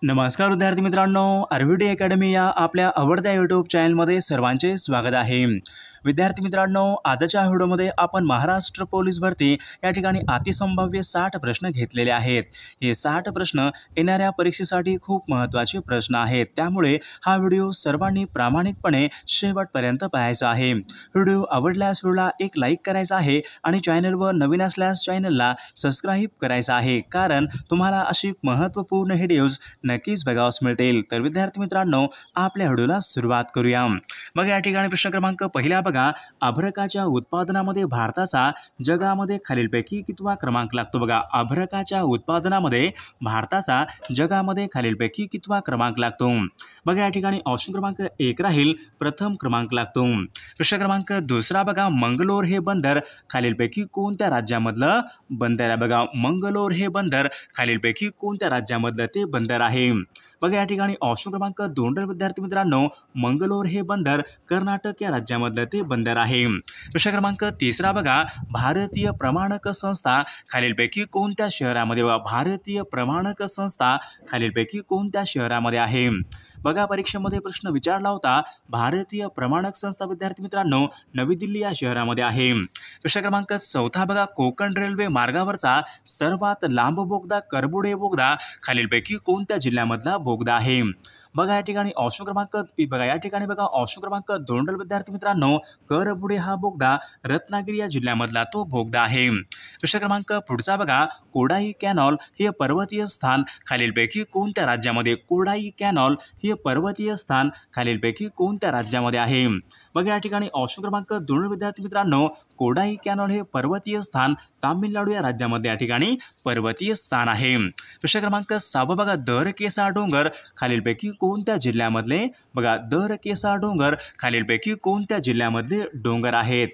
नमस्कार विद्यार्थी मित्रांनो, आरव्हीडी अकॅडमी या आपल्या आवडत्या यूट्यूब चॅनलमध्ये सर्वांचे स्वागत आहे। विद्यार्थी मित्रांनो, आजच्या व्हिडिओमध्ये आपण महाराष्ट्र पोलीस भरती या ठिकाणी अतिसंभाव्य 60 प्रश्न घेतलेले आहेत। हे 60 प्रश्न येणाऱ्या परीक्षेसाठी खूप महत्त्वाचे प्रश्न आहेत, त्यामुळे हा व्हिडिओ सर्वांनी प्रामाणिकपणे शेवटपर्यंत पाहायचा आहे। व्हिडिओ आवडल्यास व्हिडिओला एक लाईक करायचा आहे आणि चॅनलवर नवीन असल्यास चॅनलला सबस्क्राईब करायचं आहे, कारण तुम्हाला अशी महत्त्वपूर्ण व्हिडिओज नक्कीच बघावयास मिळतील। तर विद्यार्थी मित्रांनो, आपल्या व्हिडिओला सुरुवात करूया। मग या ठिकाणी प्रश्न क्रमांक पहिला बघा, अभ्रकाच्या उत्पादनामध्ये भारताचा जगामध्ये खालीलपैकी कितवा क्रमांक लागतो? बघा, अभ्रकाच्या उत्पादनामध्ये भारताचा जगामध्ये खालीलपैकी कितवा क्रमांक लागतो? बघा, या ठिकाणी ऑप्शन क्रमांक 1 राहील, प्रथम क्रमांक लागतो। प्रश्न क्रमांक दुसरा बघा, मंगलोर हे बंदर खालीलपैकी कोणत्या राज्यामधलं बंदर आहे? बघा, मंगलोर हे बंदर खालीलपैकी कोणत्या राज्यामधलं ते बंदर आहे? बघा, या ठिकाणी ऑप्शन क्रमांक 2 विद्यार्थी मित्रांनो, मंगलोर हे बंदर कर्नाटक या राज्यामधलं ते बंदर आहे। प्रश्न क्रमांक तिसरा बघा, भारतीय प्रमाणक संस्था खालीलपैकी कोणत्या शहरामध्ये? बघा, भारतीय प्रमाणक संस्था खालीलपैकी कोणत्या शहरामध्ये आहे? बघा, परीक्षेमध्ये प्रश्न विचारला होता, भारतीय प्रमाणक संस्था विद्यार्थी मित्रांनो नवी दिल्ली या शहरामध्ये आहे। प्रश्न क्रमांक चौथा बघा, कोकण रेल्वे मार्गावरचा सर्वात लांब बोगदा करबुडे बोगदा खालीलपैकी कोणत्या जिल्ह्यामधला बोगदा आहे? बघा, या ठिकाणी ऑप्शन क्रमांक ऑप्शन क्रमांक 2 विद्यार्थी मित्रांनो, करबुडे हा बोगदा रत्नागिरी या जिल्ह्यामधला तो बोगदा आहे। प्रश्न क्रमांक पुढचा बघा, कोडाई कॅनॉल हे पर्वतीय स्थान खालीलपैकी कोणत्या राज्यामध्ये? कोडाई कॅनॉल हे पर्वतीय स्थान खालीलपैकी कोणत्या राज्यामध्ये आहे? बघा, या ठिकाणी ऑप्शन क्रमांक 2 विद्यार्थी मित्रांनो, कोडाई कॅनॉल हे पर्वतीय स्थान तामिळनाडू या राज्यामध्ये या ठिकाणी पर्वतीय स्थान आहे। प्रश्न क्रमांक 6 बघा, दरकेसा डोंगर खालीलपैकी कोणत्या जिल्ह्यामधले? बघा, दरकेसा डोंगर खालीलपैकी कोणत्या जिल्ह्यामधले डोंगर आहेत?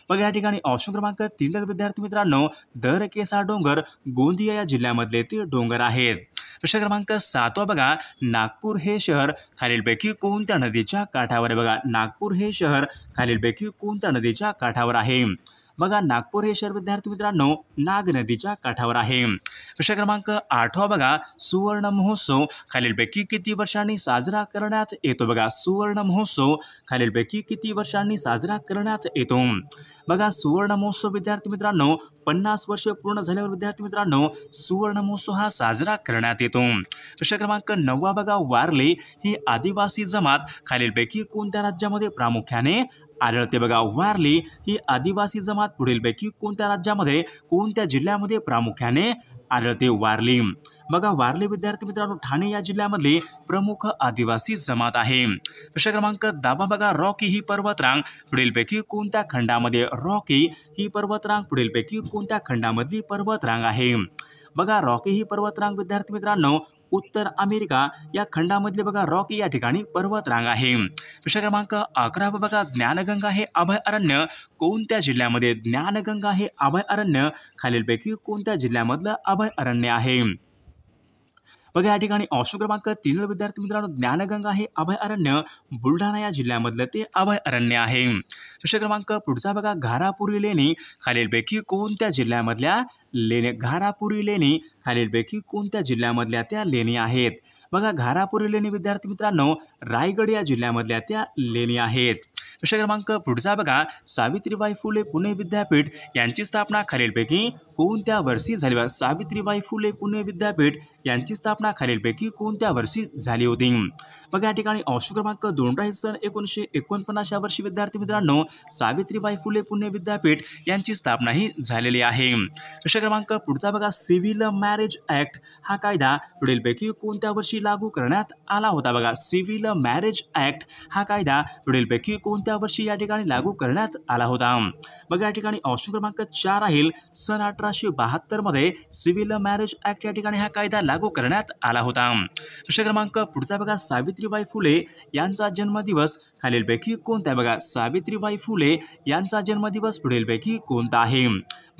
बघा, या ठिकाणी ऑप्शन क्रमांक 3 विद्यार्थी मित्रांनो, दरकेसा डोंगर गोंदिया या जिल्ह्यामधले ते डोंगर आहेत। प्रश्न क्रमांक 7 बघा, नागपूर हे शहर खालीलपैकी कोणत्या नदीच्या काठावर आहे? बघा, नागपूर हे शहर खालीलपैकी कोणत्या नदीच्या काठावर आहे? बघा, नागपूर हे शहर विद्यार्थी मित्रांनो नाग नदीच्या काठावर आहे। प्रश्न क्रमांक 8 बघा, सुवर्ण महोत्सव खालीलपैकी किती वर्षांनी साजरा करण्यात येतो? बघा, सुवर्ण महोत्सव खालीलपैकी किती वर्षांनी साजरा करण्यात येतो? बघा, सुवर्ण महोत्सव विद्यार्थी मित्रांनो 50 वर्ष पूर्ण झाल्यावर विद्यार्थी मित्रांनो सुवर्ण महोत्सव हा साजरा करण्यात येतो। प्रश्न क्रमांक 9 बघा, वारले ही आदिवासी जमात खालीलपैकी कोणत्या राज्यामध्ये प्रामुख्याने आढळते? बघा, वारली ही आदिवासी जमात पुढीलपैकी कोणत्या राज्यामध्ये कोणत्या जिल्ह्यामध्ये प्रामुख्याने आढळते? वारली। बघा, वारली विद्यार्थी मित्रांनो ठाणे या जिल्ह्यामधली प्रमुख आदिवासी जमात आहे। प्रश्न क्रमांक 10 बघा, रॉकी ही पर्वतरांग पुढीलपैकी कोणत्या खंडामध्ये? रॉकी ही पर्वतरांग पुढीलपैकी कोणत्या खंडामधली पर्वतरांग आहे? बघा, रॉकी ही पर्वतरांग विद्यार्थी मित्रांनो उत्तर अमेरिका या खंडामधले बघा रॉकी या ठिकाणी पर्वतरांग आहे। प्रश्न क्रमांक 11 बघा, ज्ञानगंगा हे अभयारण्य कोणत्या जिल्ह्यामध्ये? ज्ञानगंगा हे अभयारण्य खालीलपैकी कोणत्या जिल्ह्यामधलं अभयारण्य आहे? बघा, या ठिकाणी ऑप्शन क्रमांक 3 विद्यार्थी मित्रांनो, ज्ञानगंगा हे अभयारण्य बुलढाणा या जिल्ह्यामधलं ते अभयारण्य आहे। प्रश्न क्रमांक पुढचा बघा, घारापुरी लेणी खालीलपैकी कोणत्या जिल्ह्यामधल्या लेणी? घारापुरी लेणी खालीलपैकी कोणत्या जिल्ह्यामधल्या त्या लेणी आहेत? बघा, घारापुरी लेणी विद्यार्थी मित्रांनो रायगड या जिल्ह्यामधल्या त्या लेणी आहेत। प्रश्न क्रमांक पुढचा बघा, सावित्रीबाई फुले पुणे विद्यापीठ यांची स्थापना खालीलपैकी कोणत्या वर्षी झाली? बघा, सावित्रीबाई फुले पुणे विद्यापीठ यांची स्थापना खालीलपैकी कोणत्या वर्षी झाली होती? बघा, या ठिकाणी ऑप्शन क्रमांक 2 राहील, सन 1949 या वर्षी विद्यार्थी मित्रांनो सावित्रीबाई फुले पुणे विद्यापीठ यांची स्थापना ही झालेली आहे। प्रश्न क्रमांक पुढचा बघा, सिव्हिल मॅरेज ॲक्ट हा कायदा पुढीलपैकी कोणत्या वर्षी लागू करण्यात आला होता? बघा, सिव्हिल मॅरेज ॲक्ट हा कायदा पुढीलपैकी कोणत्या वर्षी या ठिकाणी लागू करण्यात आला होता? बघा, या ठिकाणी ऑप्शन क्रमांक 4 राहील, सन 1872 मध्ये सिव्हिल मॅरेज ॲक्ट या ठिकाणी हा कायदा लागू करण्यात आला होता। प्रश्न क्रमांक पुढचा बघा, सावित्रीबाई फुले यांचा जन्मदिवस खालीलपैकी कोणता आहे? बघा, सावित्रीबाई फुले यांचा जन्मदिवस पुढीलपैकी कोणता आहे?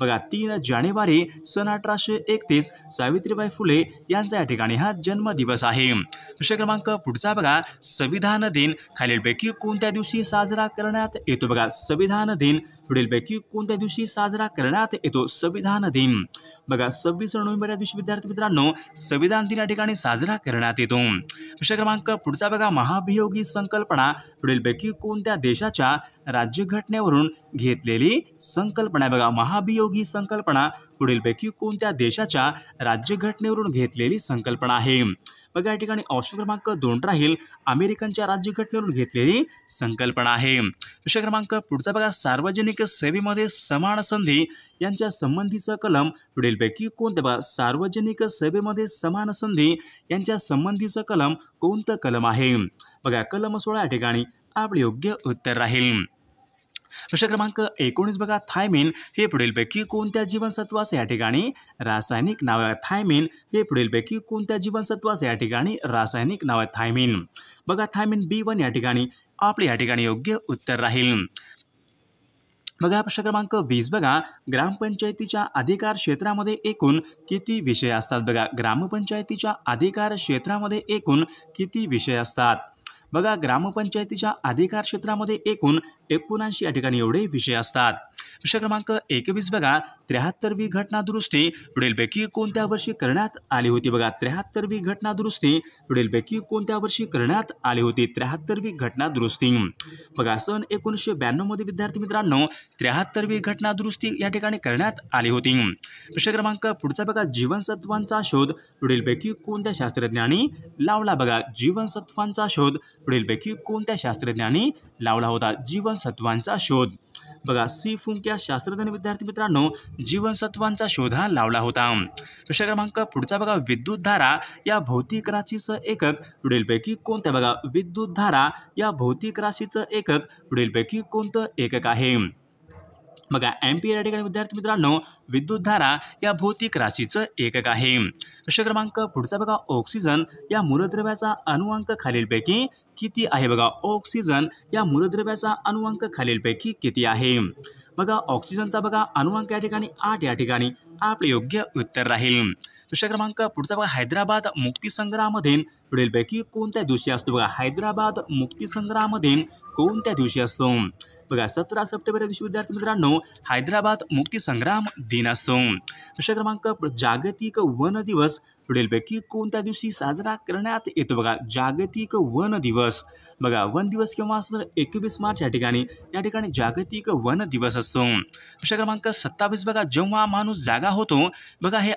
बघा 3 जानेवारी सन 1831 सावित्रीबाई फुले यांचा या ठिकाणी हा जन्मदिवस आहे। प्रश्न क्रमांक पुढचा बघा, संविधान दिन खालीलपैकी कोणत्या दिवशी साजरा करण्यात येतो? बघा संविधान दिन पुढीलपैकी कोणत्या दिवशी साजरा करण्यात येतो? संविधान दिन बघा 26 नोव्हेंबर या दिवशी विद्यार्थी मित्रांनो संविधान दिन या ठिकाणी साजरा करण्यात येतो। प्रश्न क्रमांक पुढचा बघा, महाभियोगी संकल्पना पुढीलपैकी कोणत्या देशाच्या राज्यघटनेवरून घेतलेली संकल्पना आहे? बघा महाभियोगी संकल्पना पुढीलपैकी कोणत्या देशाच्या राज्यघटनेवरून घेतलेली संकल्पना आहे? बघा या ठिकाणी ऑप्शन क्रमांक 2 राहील, अमेरिकनच्या राज्यघटनेवरून घेतलेली संकल्पना आहे। प्रश्न क्रमांक पुढचा बघा, सार्वजनिक सेवेमध्ये समान संधी यांच्या संबंधीचं कलम पुढीलपैकी कोणते? बघा सार्वजनिक सेवेमध्ये समान संधी यांच्या संबंधीचं कलम कोणतं कलम आहे? बघा कलम 16 या ठिकाणी आपले योग्य उत्तर राहील। प्रश्न क्रमांक 19 बघा, थायमिन हे पुढीलपैकी कोणत्या जीवनसत्वाचे या ठिकाणी रासायनिक नाव आहे? थायमिन हे पुढीलपैकी कोणत्या जीवनसत्वाचे या ठिकाणी रासायनिक नाव आहे? थायमिन बघा थायमिन B1 या ठिकाणी आपले या ठिकाणी योग्य उत्तर राहील। बघा प्रश्न क्रमांक 20 बघा, ग्रामपंचायतीच्या अधिकार क्षेत्रामध्ये एकूण किती विषय असतात? बघा ग्रामपंचायतीच्या अधिकार क्षेत्रामध्ये एकूण किती विषय असतात? बघा ग्रामपंचायतीच्या अधिकार क्षेत्रामध्ये एकूण 79 या ठिकाणी एवढे विषय असतात। प्रश्न क्रमांक 21 बघा, 73वी घटना दुरुस्ती पुढीलपैकी कोणत्या वर्षी करण्यात आली होती? बघा 73वी घटना दुरुस्ती पुढीलपैकी कोणत्या वर्षी करण्यात आली होती? 73वी घटना दुरुस्ती बघा सन 1992 मध्ये विद्यार्थी मित्रांनो 73वी घटना दुरुस्ती या ठिकाणी करण्यात आली होती। प्रश्न क्रमांक पुढचा बघा, जीवनसत्वांचा शोध पुढीलपैकी कोणत्या शास्त्रज्ञांनी लावला? बघा जीवनसत्वांचा शोध पुढीलपैकी कोणत्या शास्त्रज्ञांनी लावला होता? जीवनसत्वांचा शोध बघा सी फुंक या शास्त्रज्ञांनी विद्यार्थी मित्रांनो जीवनसत्वांचा शोध हा लावला होता। प्रश्न क्रमांक पुढचा बघा, विद्युत धारा या भौतिक राशीचं एकक पुढीलपैकी कोणतं? बघा विद्युत धारा या भौतिक राशीचं एकक पुढीलपैकी कोणतं एकक आहे? बघा एम्पियर या ठिकाणी विद्यार्थी मित्रांनो विद्युत धारा या भौतिक राशीचं एकक आहे। प्रश्न क्रमांक पुढचा बघा, ऑक्सिजन या मूलद्रव्याचा अणुअंक खालीलपैकी किती आहे? बघा ऑक्सिजन या मूलद्रव्याचा अणुअंक खालीलपैकी किती आहे? बघा ऑक्सिजनचा बघा अणुअंक या ठिकाणी 8 या ठिकाणी आपले योग्य उत्तर राहील। प्रश्न क्रमांक पुढचा बघा, हैदराबाद मुक्तीसंग्रामधील पुढीलपैकी कोणत्या दिवशी असतो? बघा हैदराबाद मुक्तीसंग्रामधील कोणत्या दिवशी असतो? बघा 17 सप्टेंबर या दिवशी विद्यार्थी मित्रांनो हैदराबाद मुक्तीसंग्राम दिन असतो। प्रश्न क्रमांक, जागतिक वन दिवस पुढीलपैकी कोणत्या दिवशी साजरा करण्यात येतो? बघा जागतिक वन दिवस, बघा वन दिवस केव्हा असतो? 21 मार्च या ठिकाणी जागतिक वन दिवस असतो। प्रश्न क्रमांक 27 बघा, जेव्हा माणूस जागा होतो, बघा हे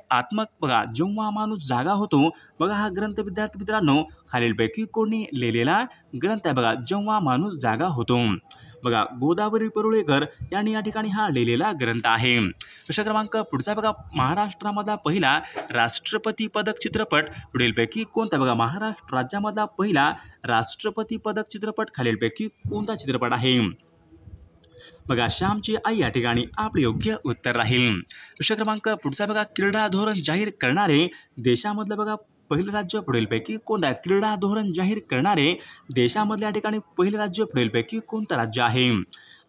बघा जेव्हा माणूस जागा होतो, बघा हा ग्रंथ विद्यार्थी मित्रांनो खालीलपैकी कोणी लिहिलेला ग्रंथ आहे? बघा जेव्हा माणूस जागा होतो, बघा गोदावरी परुळेकर यांनी या ठिकाणी हा लिहिलेला ग्रंथ आहे। प्रश्न क्रमांक पुढचा बघा, महाराष्ट्रामधला पहिला राष्ट्रपती पदक चित्रपट पुढीलपैकी कोणता? बघा महाराष्ट्र राज्यामधला पहिला राष्ट्रपती पदक चित्रपट खालीलपैकी कोणता चित्रपट आहे? बघा श्यामची आई या ठिकाणी आपले योग्य उत्तर राहील। प्रश्न क्रमांक पुढचा बघा, क्रीडा धोरण जाहीर करणारे देशामधलं बघा पहिलं राज्य पुढीलपैकी कोणतं आहे? क्रीडा धोरण जाहीर करणारे देशामधल्या ठिकाणी पहिलं राज्य पुढीलपैकी कोणतं राज्य आहे?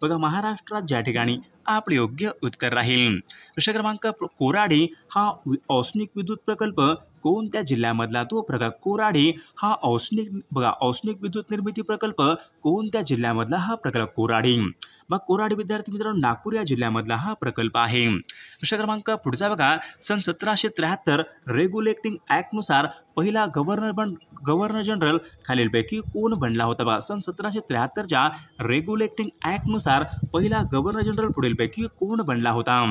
बघा महाराष्ट्र राज्य या ठिकाणी आपले योग्य उत्तर राहील। प्रश्न क्रमांक, कोराडी हा औष्णिक विद्युत प्रकल्प कोणत्या जिल्ह्यामधला? तो प्रकार कोराडी हा औष्णिक विद्युत निर्मिती प्रकल्प कोणत्या जिल्ह्यामधला? हा प्रकल्प कोराडी, मग कोराडी विद्यार्थी मित्रांनो नागपूर या जिल्ह्यामधला हा प्रकल्प आहे। प्रश्न क्रमांक पुढचा बघा, सन 1773 रेग्युलेटिंग ॲक्टनुसार पहिला गव्हर्नर जनरल खालीलपैकी कोण बनला होता? बघा सन 1773च्या रेग्युलेटिंग ॲक्टनुसार पहिला गव्हर्नर जनरल पुढीलपैकी कोण बनला होता?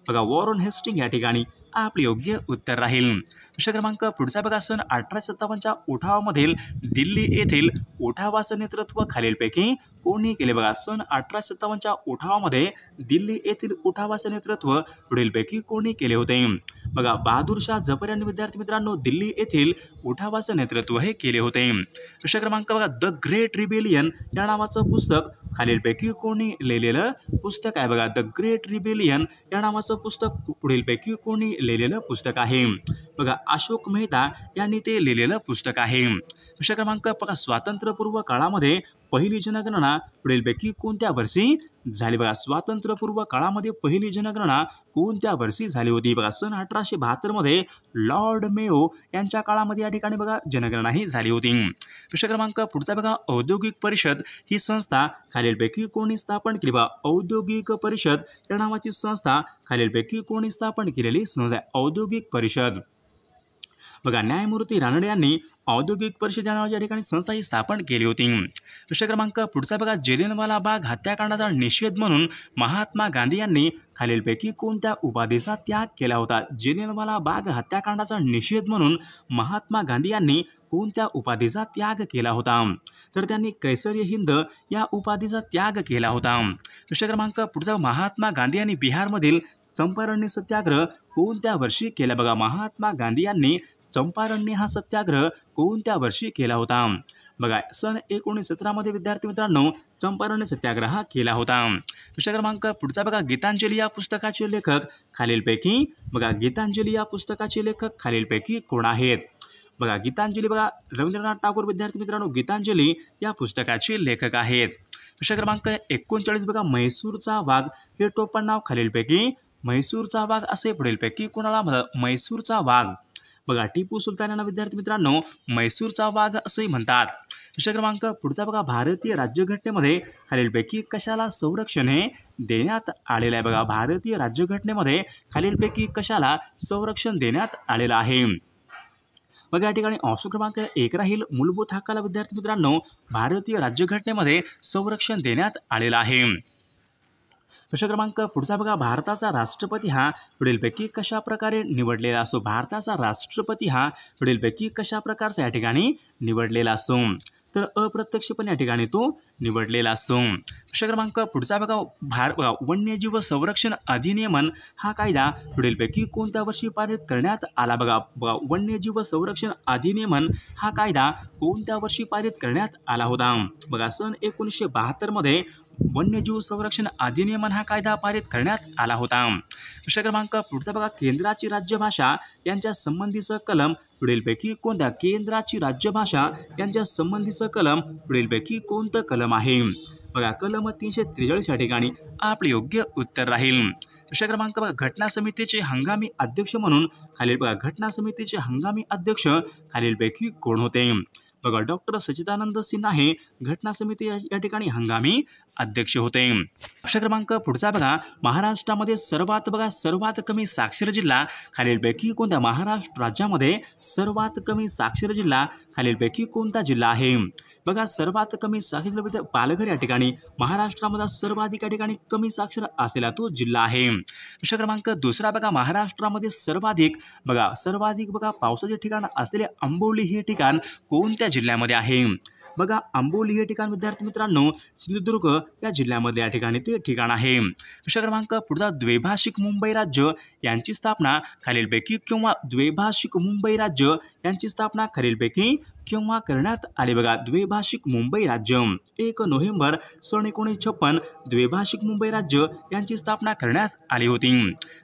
बघा वॉरन हेस्टिंग या ठिकाणी आपले योग्य उत्तर राहील। प्रश्न क्रमांक पुढचा बघा, सन 1857च्या उठावामधील दिल्ली येथील उठावाचं नेतृत्व खालीलपैकी कोणी केले? बघा सन 1857च्या उठावामध्ये दिल्ली येथील उठावाचं नेतृत्व पुढीलपैकी कोणी केले होते? बघा बहादूर शाह जफर यांनी विद्यार्थी मित्रांनो दिल्ली येथील उठावाचं नेतृत्व हे केले होते। प्रश्न क्रमांक बघा, द ग्रेट रिबेलियन या नावाचं पुस्तक खालीलपैकी कोणी लिहिलेलं पुस्तक आहे? बघा द ग्रेट रिबेलियन या नावाचं पुस्तक पुढीलपैकी कोणी लिहिलेलं पुस्तक आहे? बघा अशोक मेहता यांनी ते लिहिलेलं पुस्तक आहे। प्रश्न क्रमांक बघा, स्वातंत्र्यपूर्व काळामध्ये पहिली जनगणना पुढीलपैकी कोणत्या वर्षी झाली बघा. स्वातंत्र्यपूर्व काळामध्ये पहिली जनगणना कोणत्या वर्षी झाली होती? बघा सन 1872 मध्ये लॉर्ड मेयो यांच्या काळामध्ये या ठिकाणी बघा जनगणना ही झाली होती. प्रश्न क्रमांक पुढचा बघा, औद्योगिक परिषद ही संस्था खालीलपैकी कोणी स्थापन केली? बघा औद्योगिक परिषद या नावाची संस्था खालीलपैकी कोणी स्थापन केलेली संस्था आहे? औद्योगिक परिषद. बघा न्यायमूर्ती रानडे यांनी औद्योगिक परिषद या नावाच्या ठिकाणी संस्था ही स्थापन केली होती. प्रश्न क्रमांक पुढचा बघा, जालियनवाला बाग हत्याकांडाचा निषेध म्हणून महात्मा गांधी यांनी खालीलपैकी कोणत्या उपाधीचा त्याग केला होता? जालियनवाला बाग हत्याकांडाचा निषेध म्हणून महात्मा गांधी यांनी कोणत्या उपाधीचा त्याग केला होता? तर त्यांनी कैसर हिंद या उपाधीचा त्याग केला होता. प्रश्न क्रमांक पुढचा, महात्मा गांधी यांनी बिहारमधील चंपारण्य सत्याग्रह कोणत्या वर्षी केला? बघा महात्मा गांधी यांनी चंपारण्य हा सत्याग्रह कोणत्या वर्षी केला होता? बघा सन 1917 मध्ये विद्यार्थी मित्रांनो चंपारण्य सत्याग्रह हा केला होता. प्रश्न क्रमांक पुढचा बघा, गीतांजली या पुस्तकाचे लेखक खालीलपैकी बघा गीतांजली या पुस्तकाचे लेखक खालीलपैकी कोण आहेत? बघा गीतांजली बघा रवींद्रनाथ टागोर विद्यार्थी मित्रांनो गीतांजली या पुस्तकाचे लेखक आहेत. प्रश्न क्रमांक 39 बघा, म्हैसूरचा वाघ हे टोपण नाव खालीलपैकी म्हैसूरचा वाघ असे पुढीलपैकी कोणाला म्हणतात? म्हैसूरचा वाघ. बघा टिपू सुलतान यांना विद्यार्थी मित्रांनो म्हैसूरचा वाघ असे म्हणतात. प्रश्न क्रमांक पुढचा बघा, भारतीय राज्यघटनेमध्ये खालीलपैकी कशाला संरक्षण हे देण्यात आलेलं आहे? बघा भारतीय राज्यघटनेमध्ये खालीलपैकी कशाला संरक्षण देण्यात आलेलं आहे? बघा या ठिकाणी ऑप्शन क्रमांक 1 राहील मूलभूत हक्काला विद्यार्थी मित्रांनो भारतीय राज्यघटनेमध्ये संरक्षण देण्यात आलेलं आहे. प्रश्न क्रमांक पुढचा बघा, भारताचा राष्ट्रपती हा पुढीलपैकी कशा प्रकारे निवडलेला असतो? भारताचा राष्ट्रपती हा पुढीलपैकी कशा प्रकारचा या ठिकाणी निवडलेला असतो? तर अप्रत्यक्षपणे या ठिकाणी तो निवडलेला असतो. प्रश्न क्रमांक पुढचा बघा, वन्यजीव संरक्षण अधिनियमन हा कायदा पुढीलपैकी कोणत्या वर्षी पारित करण्यात आला? बघा वन्यजीव संरक्षण अधिनियमन हा कायदा कोणत्या वर्षी पारित करण्यात आला होता? बघा सन 1972 मध्ये वन्यजीव संरक्षण अधिनियमन हा कायदा पारित करण्यात आला होता. प्रश्न क्रमांक पुढचा बघा, केंद्राची राज्यभाषा यांच्या संबंधीचं कलम पुढीलपैकी कोणत्या? केंद्राची राज्यभाषा यांच्या संबंधीचं कलम पुढीलपैकी कोणतं कलम आहे? बघा कलम 343 या ठिकाणी आपले योग्य उत्तर राहील. प्रश्न क्रमांक बघा, घटना समितीचे हंगामी अध्यक्ष म्हणून खालील बघा घटना समितीचे हंगामी अध्यक्ष खालीलपैकी कोण होते? बघा डॉक्टर सच्चिदानंद सिन्हा हे घटना समिती या ठिकाणी हंगामी अध्यक्ष होते. प्रश्न क्रमांक पुढचा बघा, महाराष्ट्रामध्ये सर्वात कमी साक्षर जिल्हा खालीलपैकी कोणत्या? महाराष्ट्र राज्यामध्ये सर्वात कमी साक्षर जिल्हा खालीलपैकी कोणता जिल्हा आहे? बघा सर्वात कमी साक्षर पालघर या ठिकाणी महाराष्ट्रामध्ये सर्वाधिक या ठिकाणी कमी साक्षर असलेला तो जिल्हा आहे. प्रश्न क्रमांक दुसरा बघा, महाराष्ट्रामध्ये सर्वाधिक पावसाचे ठिकाण असलेले आंबोली हे ठिकाण कोणत्या जिल्ह्यामध्ये आहे? बघा आंबोली हे ठिकाण विद्यार्थी मित्रांनो सिंधुदुर्ग या जिल्ह्यामध्ये या ठिकाणी ते ठिकाण आहे. प्रश्न क्रमांक पुढचा, द्वैभाषिक मुंबई राज्य यांची स्थापना खालीलपैकी किंवा द्वैभाषिक मुंबई राज्य यांची स्थापना खालीलपैकी केव्हा करण्यात आले? बघा द्वैभाषिक मुंबई राज्य 1 नोव्हेंबर सन 1956 द्वैभाषिक मुंबई राज्य यांची स्थापना करण्यात आली होती.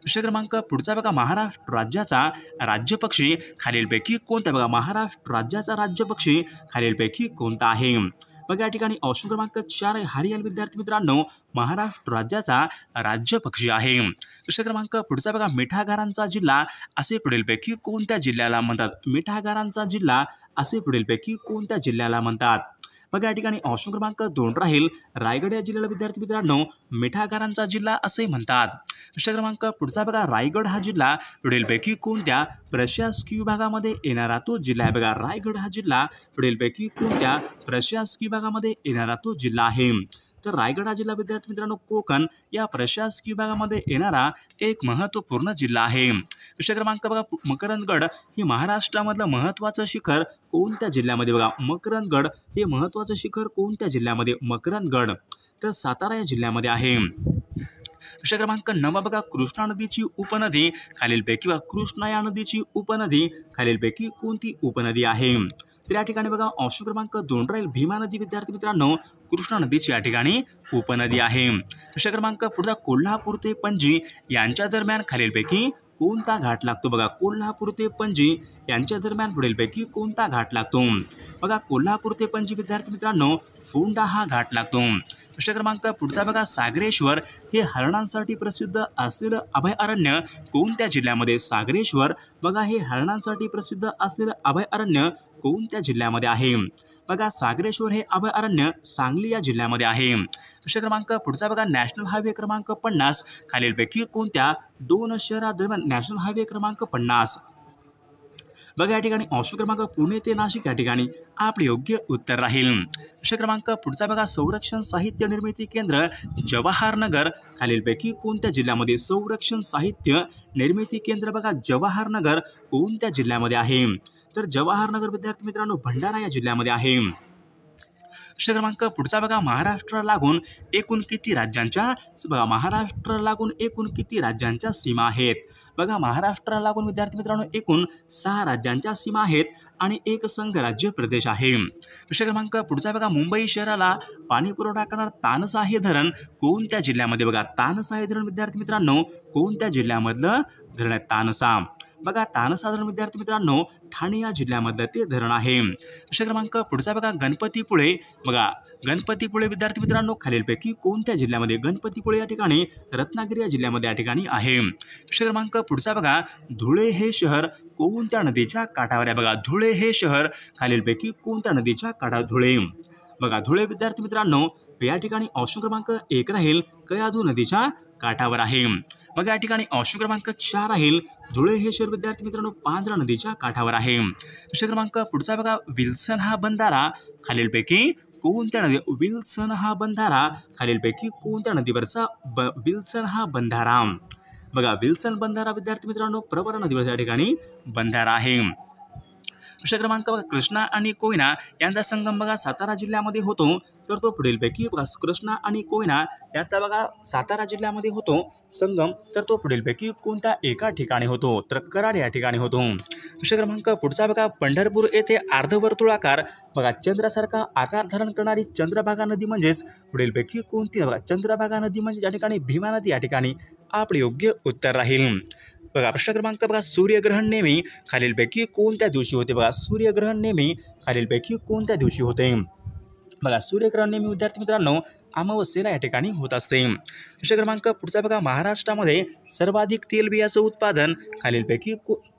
प्रश्न क्रमांक पुढचा बघा, महाराष्ट्र राज्याचा राज्यपक्षी खालीलपैकी कोणता? बघा महाराष्ट्र राज्याचा राज्यपक्षी खालीलपैकी कोणता आहे? बघा या ठिकाणी ऑप्शन क्रमांक 4 हरियाल विद्यार्थी मित्रांनो महाराष्ट्र राज्याचा राज्यपक्षी आहे. प्रश्न क्रमांक पुढचा बघा, मिठागरांचा जिल्हा असे पुढीलपैकी कोणत्या जिल्ह्याला म्हणतात? मिठागरांचा जिल्हा असे पुढीलपैकी कोणत्या जिल्ह्याला म्हणतात? बघा या ठिकाणी ऑप्शन क्रमांक 2 राहील रायगड या जिल्ह्याला विद्यार्थी मित्रांनो मिठागरांचा जिल्हा असे म्हणतात. प्रश्न क्रमांक पुढचा बघा, रायगड हा जिल्हा पुढीलपैकी कोणत्या प्रशासकीय विभागामध्ये येणारा तो जिल्हा आहे? बघा रायगड हा जिल्हा पुढीलपैकी कोणत्या प्रशासकीय विभागामध्ये येणारा तो जिल्हा आहे? तर रायगड हा जिल्हा विद्यार्थी मित्रांनो कोकण या प्रशासकीय विभागामध्ये येणारा एक महत्त्वपूर्ण जिल्हा आहे. प्रश्न क्रमांक बघा, मकरंदगड हे महाराष्ट्रामधलं महत्त्वाचं शिखर कोणत्या जिल्ह्यामध्ये? बघा मकरंदगड हे महत्त्वाचं शिखर कोणत्या जिल्ह्यामध्ये? मकरंदगड तर सातारा या जिल्ह्यामध्ये आहे. प्रश्न क्रमांक 9 बघा, कृष्णा नदीची उपनदी खालीलपैकी कृष्णा या नदीची उपनदी खालीलपैकी कोणती उपनदी आहे? तर या ठिकाणी बघा ऑप्शन क्रमांक 2 राहील भीमा नदी विद्यार्थी मित्रांनो कृष्णा नदीची या ठिकाणी उपनदी आहे. प्रश्न क्रमांक पुढचा, कोल्हापूर ते पणजी यांच्या दरम्यान खालीलपैकी कोणता घाट लागतो? बघा कोल्हापूर ते पणजी यांच्या दरम्यान पुढीलपैकी कोणता घाट लागतो? बघा कोल्हापूर ते पणजी विद्यार्थी मित्रांनो फोंडा हा घाट लागतो. प्रश्न क्रमांक पुढचा बघा सागरेश्वर हे हरणांसाठी प्रसिद्ध असलेलं अभयारण्य कोणत्या जिल्ह्यामध्ये? सागरेश्वर बघा हे हरणांसाठी प्रसिद्ध असलेलं अभयारण्य कोणत्या जिल्ह्यामध्ये आहे? बघा सागरेश्वर हे अभयारण्य सांगली या जिल्ह्यामध्ये आहे. प्रश्न क्रमांक पुढचा बघा नॅशनल हायवे क्रमांक 50 खालीलपैकी कोणत्या दोन शहरादरम्यान नॅशनल हायवे क्रमांक 50? बघा या ठिकाणी ऑप्शन क्रमांक पुणे ते नाशिक या ठिकाणी आपले योग्य उत्तर राहील. प्रश्न क्रमांक पुढचा बघा संरक्षण साहित्य निर्मिती केंद्र जवाहरनगर खालीलपैकी कोणत्या जिल्ह्यामध्ये? संरक्षण साहित्य निर्मिती केंद्र बघा जवाहरनगर कोणत्या जिल्ह्यामध्ये आहे? तर जवाहरनगर विद्यार्थी मित्रांनो भंडारा या जिल्ह्यामध्ये आहे. प्रश्न क्रमांक पुढचा बघा महाराष्ट्र लागून एकूण किती राज्यांच्या सीमा आहेत? बघा महाराष्ट्र लागून विद्यार्थी मित्रांनो एकूण 6 राज्यांच्या सीमा आहेत आणि एक संघ राज्य प्रदेश आहे. प्रश्न क्रमांक पुढचा बघा मुंबई शहराला पाणी पुरवठा करणार तानसा हे धरण कोणत्या जिल्ह्यामध्ये? बघा तानसा हे धरण विद्यार्थी मित्रांनो कोणत्या जिल्ह्यामधलं धरण आहे? तानसा बघा तानसा धरण विद्यार्थी मित्रांनो ठाणे या जिल्ह्यामधलं ते धरण आहे. प्रश्न क्रमांक पुढचा बघा गणपतीपुळे बघा गणपतीपुळे विद्यार्थी मित्रांनो खालीलपैकी कोणत्या जिल्ह्यामध्ये? गणपतीपुळे या ठिकाणी रत्नागिरी या जिल्ह्यामध्ये या ठिकाणी आहे. प्रश्न क्रमांक पुढचा बघा धुळे हे शहर कोणत्या नदीच्या काठावर आहे? बघा धुळे हे शहर खालीलपैकी कोणत्या नदीच्या काठावर? धुळे बघा धुळे विद्यार्थी मित्रांनो या ठिकाणी ऑप्शन क्रमांक 1 राहील कयाधू नदीच्या काठावर आहे. मग या ठिकाणी ऑप्शन क्रमांक 4 राहील धुळे हे शहर विद्यार्थी मित्रांनो पांझरा नदीच्या काठावर आहे. प्रश्न क्रमांक पुढचा बघा विल्सन हा बंधारा खालीलपैकी कोणत्या नदी? विल्सन हा बंधारा खालीलपैकी कोणत्या नदीवरचा? विल्सन हा बंधारा बघा विल्सन बंधारा विद्यार्थी मित्रांनो प्रवरा नदीवरच्या ठिकाणी बंधारा आहे. प्रश्न क्रमांक बघा कृष्णा आणि कोयना यांचा संगम बघा सातारा जिल्ह्यामध्ये होतो तर तो पुढीलपैकी बघा कृष्णा आणि कोयना यांचा बघा सातारा जिल्ह्यामध्ये होतो संगम तर तो पुढीलपैकी कोणत्या एका ठिकाणी होतो? तर कराड या ठिकाणी होतो. प्रश्न क्रमांक पुढचा बघा पंढरपूर येथे अर्धवर्तुळाकार बघा चंद्रासारखा आकार धारण करणारी चंद्रभागा नदी म्हणजेच पुढीलपैकी कोणती? बघा चंद्रभागा नदी म्हणजे या ठिकाणी भीमा नदी या ठिकाणी आपले योग्य उत्तर राहील. बघा प्रश्न क्रमांक बघा सूर्यग्रहण नेहमी खालीलपैकी कोणत्या दिवशी होते? बघा सूर्यग्रहण नेहमी खालीलपैकी कोणत्या दिवशी होते? बघा सूर्यग्रहण नेहमी विद्यार्थी मित्रांनो अमावस्येला या ठिकाणी होत असते. प्रश्न क्रमांक पुढचा बघा महाराष्ट्रामध्ये सर्वाधिक तेलबियाचं उत्पादन खालीलपैकी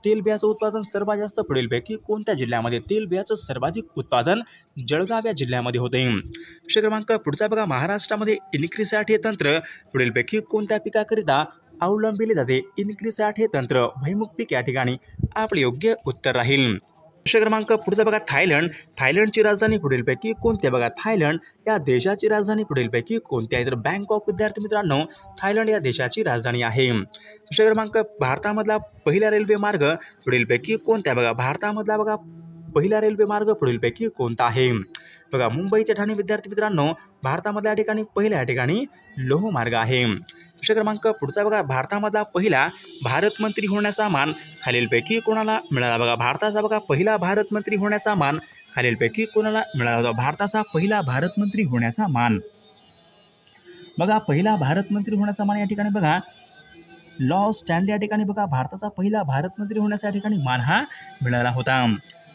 तेलबियाचं उत्पादन सर्वात जास्त पुढीलपैकी कोणत्या जिल्ह्यामध्ये? तेलबियाचं सर्वाधिक उत्पादन जळगाव या जिल्ह्यामध्ये होते. प्रश्न क्रमांक पुढचा बघा महाराष्ट्रामध्ये इनक्रीसॅट हे तंत्र पुढीलपैकी कोणत्या पिकाकरिता अवलंबिले जाते? इनक्रीसॅट हे तंत्र भैमुख पीक या ठिकाणी आपले योग्य उत्तर राहील. प्रश्न क्रमांक पुढचा बघा थायलंडची राजधानी पुढीलपैकी कोणती? बघा थायलंड या देशाची राजधानी पुढीलपैकी कोणती आहे? तर बँकॉक विद्यार्थी मित्रांनो थायलंड या देशाची राजधानी आहे. प्रश्न क्रमांक भारतामधला पहिला रेल्वे मार्ग पुढीलपैकी कोणता? बघा भारतामधला बघा पहिला रेल्वे मार्ग पुढीलपैकी कोणता आहे? बघा मुंबई ते ठाणे विद्यार्थी मित्रांनो भारतामधल्या ठिकाणी पहिल्या या ठिकाणी लोह मार्ग आहे. प्रश्न क्रमांक पुढचा बघा भारतामधला पहिला भारत मंत्री होण्याचा मान खालीलपैकी कोणाला मिळाला? बघा भारताचा बघा पहिला भारत मंत्री होण्याचा मान खालीलपैकी कोणाला मिळाला होता? भारताचा पहिला भारत मंत्री होण्याचा मान बघा पहिला भारत मंत्री होण्याचा मान या ठिकाणी बघा लॉर्ड स्टॅनली या ठिकाणी बघा भारताचा पहिला भारत मंत्री होण्याचा या ठिकाणी मान हा मिळाला होता.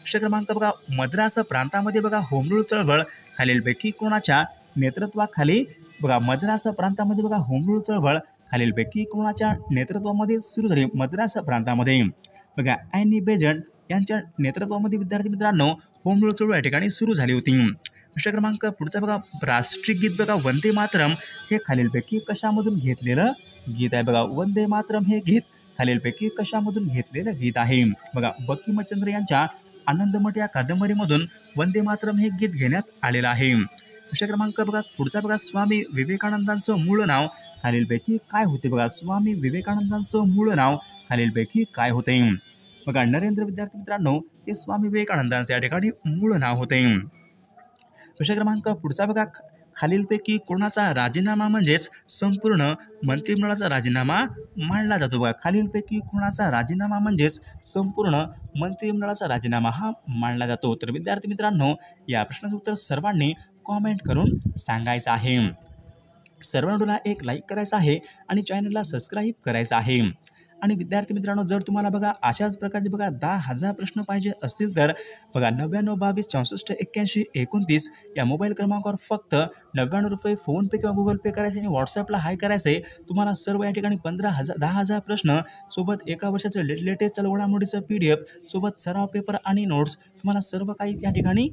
प्रश्न क्रमांक बघा मद्रास प्रांतामध्ये बघा होम रूल चळवळ खालीलपैकी कोणाच्या नेतृत्वाखाली बघा मद्रास प्रांतामध्ये बघा होम रूल चळवळ खालीलपैकी कोणाच्या नेतृत्वामध्ये सुरू झाली? मद्रास प्रांतामध्ये बघा ॲनी बेझंट यांच्या नेतृत्वामध्ये विद्यार्थी मित्रांनो होम रूल चळवळ या ठिकाणी सुरू झाली होती. प्रश्न क्रमांक पुढचा बघा राष्ट्रीय गीत बघा वंदे मातरम हे खालीलपैकी कशामधून घेतलेलं गीत आहे? बघा वंदे मातरम हे गीत खालीलपैकी कशामधून घेतलेलं गीत आहे? बघा बंकिमचंद्र यांच्या आनंदमठ या कादंबरीमधून वंदे मातरम हे गीत घेण्यात आलेलं आहे. प्रश्न क्रमांक बघा पुढचा बघा स्वामी विवेकानंदांचं मूळ नाव खालीलपैकी काय होते? बघा स्वामी विवेकानंदांचं मूळ नाव खालीलपैकी काय होते? बघा नरेंद्र विद्यार्थी मित्रांनो हे स्वामी विवेकानंदांचे या ठिकाणी मूळ नाव होते. प्रश्न क्रमांक पुढचा बघा खालीलपैकी कोणाचा राजीनामा म्हणजेच संपूर्ण मंत्रिमंडळाचा राजीनामा मानला जातो? बघा खालीलपैकी कोणाचा राजीनामा म्हणजेच संपूर्ण मंत्रिमंडळाचा राजीनामा हा मानला जातो? तर विद्यार्थी मित्रांनो या प्रश्नाचं उत्तर सर्वांनी कॉमेंट करून सांगायचं आहे. सर्वांना एक लाईक करायचा आहे आणि चॅनलला सबस्क्राईब करायचं आहे. आणि विद्यार्थी मित्रांनो, जर तुम्हाला बघा अशाच प्रकारचे बघा 10,000 प्रश्न पाहिजे असतील तर बघा 99 22 64 81 29 या मोबाईल क्रमांकावर फक्त ₹99 फोनपे किंवा गुगल पे करायचे आणि व्हॉट्सॲपला हाय करायचं आहे. तुम्हाला सर्व या ठिकाणी 10,000 प्रश्न सोबत एका वर्षाचं लेटेस्ट घडामोडीचं PDF सोबत सराव पेपर आणि नोट्स तुम्हाला सर्व काही या ठिकाणी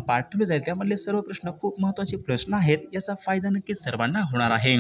पाठवले जाईल. त्यामधले सर्व प्रश्न खूप महत्त्वाचे प्रश्न आहेत. याचा फायदा नक्कीच सर्वांना होणार आहे.